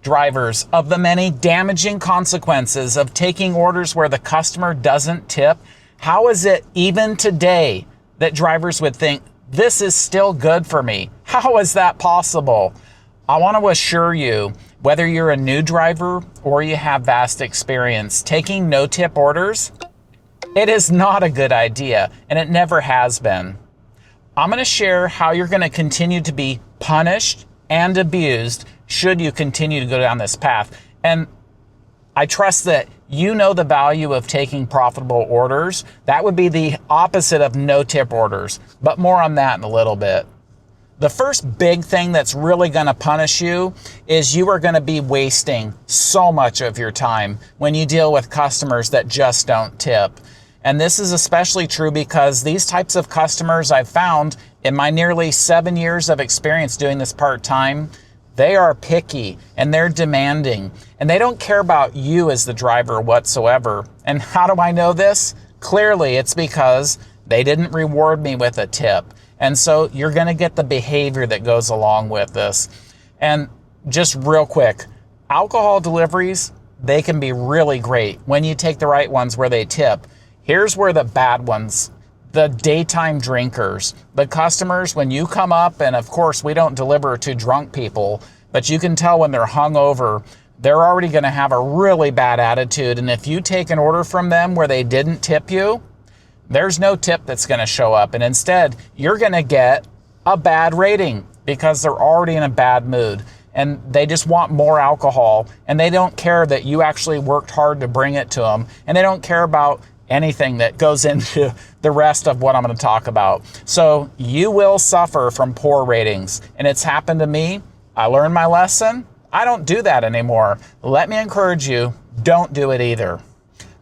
drivers of the many damaging consequences of taking orders where the customer doesn't tip, how is it even today that drivers would think this is still good for me? How is that possible? I want to assure you, whether you're a new driver or you have vast experience, taking no tip orders, it is not a good idea, and it never has been. I'm going to share how you're going to continue to be punished and abused should you continue to go down this path. And I trust that you know the value of taking profitable orders. That would be the opposite of no tip orders, but more on that in a little bit. The first big thing that's really going to punish you is you are going to be wasting so much of your time when you deal with customers that just don't tip. And this is especially true because these types of customers I've found in my nearly 7 years of experience doing this part-time, they are picky and they're demanding and they don't care about you as the driver whatsoever. And how do I know this? Clearly, it's because they didn't reward me with a tip. And so you're going to get the behavior that goes along with this. And just real quick, alcohol deliveries, they can be really great when you take the right ones where they tip. Here's where the bad ones, the daytime drinkers, the customers, when you come up, and of course we don't deliver to drunk people, but you can tell when they're hungover, they're already going to have a really bad attitude. And if you take an order from them where they didn't tip you, there's no tip that's going to show up. And instead, you're going to get a bad rating because they're already in a bad mood. And they just want more alcohol. And they don't care that you actually worked hard to bring it to them. And they don't care about anything that goes into the rest of what I'm going to talk about. So you will suffer from poor ratings. And it's happened to me. I learned my lesson. I don't do that anymore. Let me encourage you, don't do it either.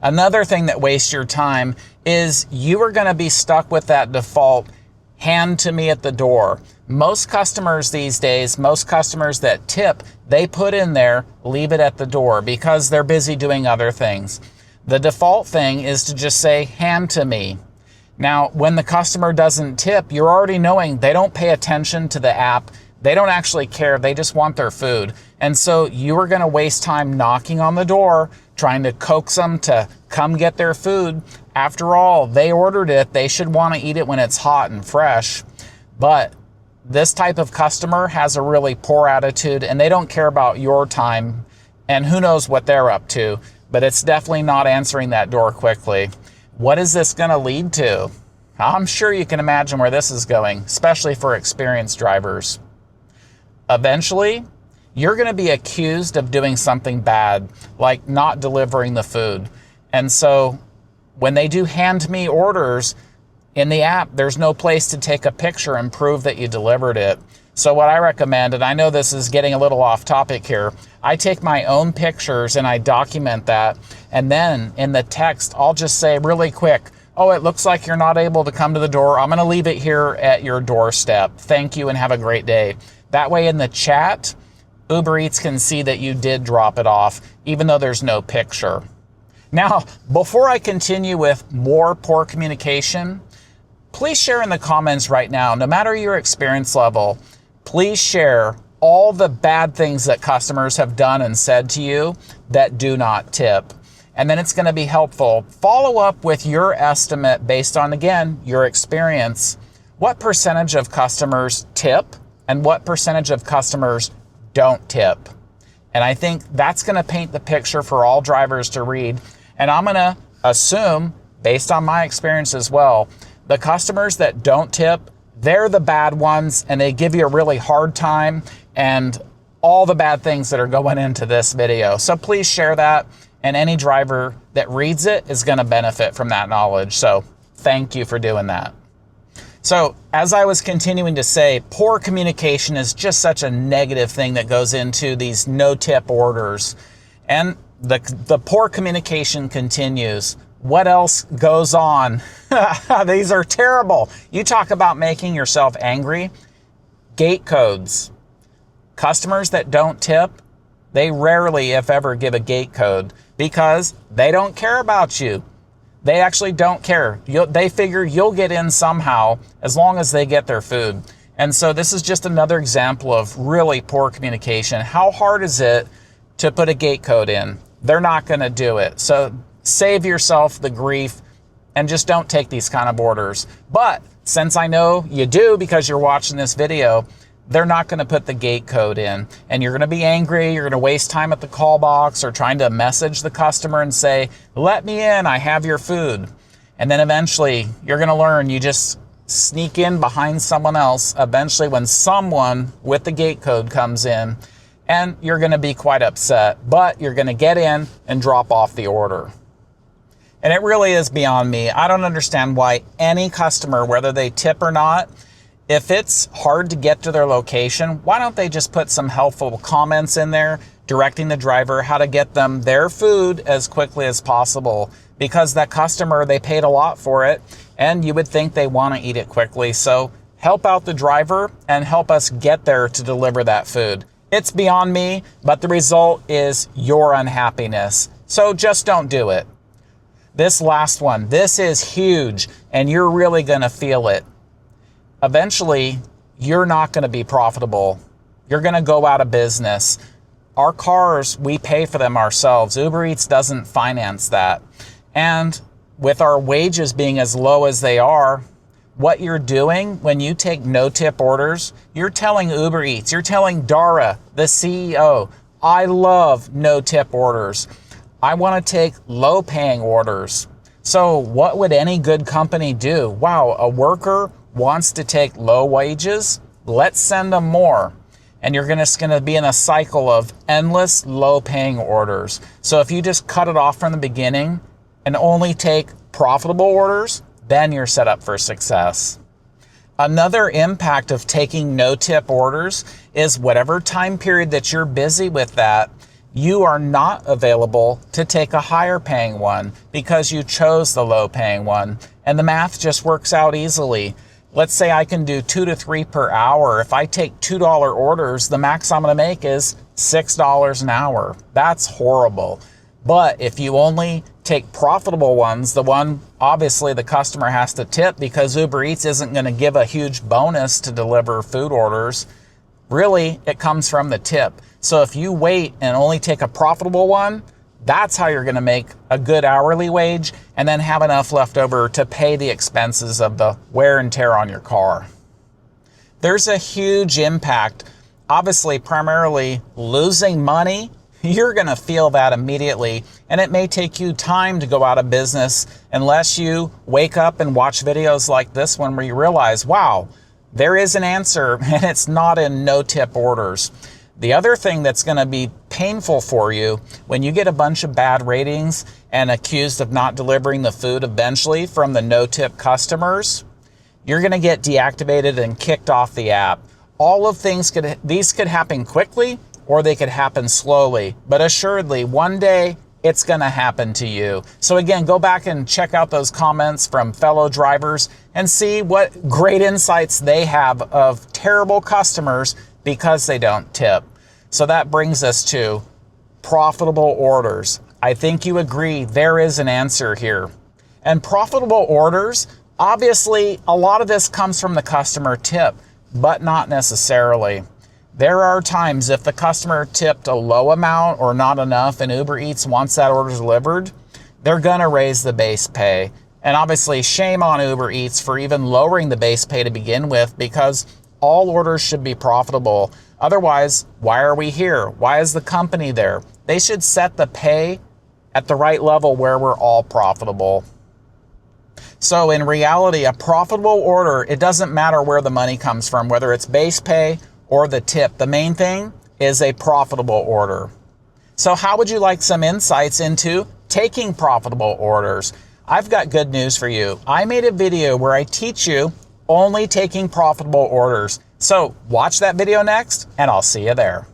Another thing that wastes your time is you are going to be stuck with that default hand to me at the door. Most customers these days, most customers that tip, they put in there, leave it at the door because they're busy doing other things. The default thing is to just say, hand to me. Now, when the customer doesn't tip, you're already knowing they don't pay attention to the app. They don't actually care. They just want their food. And so you are going to waste time knocking on the door, trying to coax them to come get their food. After all, they ordered it. They should want to eat it when it's hot and fresh. But this type of customer has a really poor attitude and they don't care about your time. And who knows what they're up to. But it's definitely not answering that door quickly. What is this going to lead to? I'm sure you can imagine where this is going, especially for experienced drivers. Eventually, you're going to be accused of doing something bad, like not delivering the food. And so when they do hand me orders in the app, there's no place to take a picture and prove that you delivered it. So what I recommend, and I know this is getting a little off topic here, I take my own pictures and I document that. And then in the text, I'll just say really quick, oh, it looks like you're not able to come to the door. I'm going to leave it here at your doorstep. Thank you and have a great day. That way in the chat, UberEats can see that you did drop it off, even though there's no picture. Now, before I continue with more poor communication, please share in the comments right now, no matter your experience level, please share all the bad things that customers have done and said to you that do not tip. And then it's going to be helpful. Follow up with your estimate based on, again, your experience. What percentage of customers tip and what percentage of customers don't tip? And I think that's going to paint the picture for all drivers to read. And I'm going to assume, based on my experience as well, the customers that don't tip, they're the bad ones and they give you a really hard time and all the bad things that are going into this video. So please share that, and any driver that reads it is going to benefit from that knowledge. So thank you for doing that. So as I was continuing to say, poor communication is just such a negative thing that goes into these no-tip orders. And the poor communication continues. What else goes on? These are terrible. You talk about making yourself angry. Gate codes. Customers that don't tip, they rarely, if ever, give a gate code because they don't care about you. They actually don't care. They figure you'll get in somehow as long as they get their food. And so this is just another example of really poor communication. How hard is it to put a gate code in. They're not going to do it. So save yourself the grief and just don't take these kind of orders. But since I know you do because you're watching this video, they're not going to put the gate code in, and you're going to be angry. You're going to waste time at the call box or trying to message the customer and say, let me in, I have your food. And then eventually you're going to learn you just sneak in behind someone else eventually when someone with the gate code comes in, and you're going to be quite upset, but you're going to get in and drop off the order. And it really is beyond me. I don't understand why any customer, whether they tip or not, if it's hard to get to their location, why don't they just put some helpful comments in there directing the driver how to get them their food as quickly as possible? Because that customer, they paid a lot for it, and you would think they want to eat it quickly. So help out the driver and help us get there to deliver that food. It's beyond me, but the result is your unhappiness. So just don't do it. This last one, this is huge, and you're really going to feel it. Eventually, you're not going to be profitable. You're going to go out of business. Our cars, we pay for them ourselves. UberEats doesn't finance that. And with our wages being as low as they are, what you're doing when you take no-tip orders, you're telling UberEats, you're telling Dara, the CEO, I love no-tip orders. I want to take low-paying orders. So what would any good company do? Wow, a worker wants to take low wages? Let's send them more. And you're just going to be in a cycle of endless low-paying orders. So if you just cut it off from the beginning and only take profitable orders, then you're set up for success. Another impact of taking no-tip orders is whatever time period that you're busy with that, you are not available to take a higher paying one because you chose the low paying one, and the math just works out easily. Let's say I can do 2 to 3 per hour. If I take $2 orders, the max I'm going to make is $6 an hour. That's horrible. But if you only take profitable ones, the one obviously the customer has to tip because Uber Eats isn't going to give a huge bonus to deliver food orders. Really, it comes from the tip. So if you wait and only take a profitable one, that's how you're going to make a good hourly wage and then have enough left over to pay the expenses of the wear and tear on your car. There's a huge impact. Obviously, primarily losing money, you're going to feel that immediately, and it may take you time to go out of business unless you wake up and watch videos like this one where you realize, wow, there is an answer, and it's not in no-tip orders. The other thing that's going to be painful for you when you get a bunch of bad ratings and accused of not delivering the food eventually from the no-tip customers, you're going to get deactivated and kicked off the app. All of these could happen quickly or they could happen slowly, but assuredly one day it's going to happen to you. So again, go back and check out those comments from fellow drivers and see what great insights they have of terrible customers because they don't tip. So that brings us to profitable orders. I think you agree there is an answer here. And profitable orders, obviously a lot of this comes from the customer tip, but not necessarily. There are times if the customer tipped a low amount or not enough and Uber Eats wants that order delivered, they're gonna raise the base pay. And obviously shame on Uber Eats for even lowering the base pay to begin with, because all orders should be profitable. Otherwise, why are we here? Why is the company there? They should set the pay at the right level where we're all profitable. So in reality, a profitable order, it doesn't matter where the money comes from, whether it's base pay or the tip. The main thing is a profitable order. So how would you like some insights into taking profitable orders? I've got good news for you. I made a video where I teach you only taking profitable orders. So watch that video next, and I'll see you there.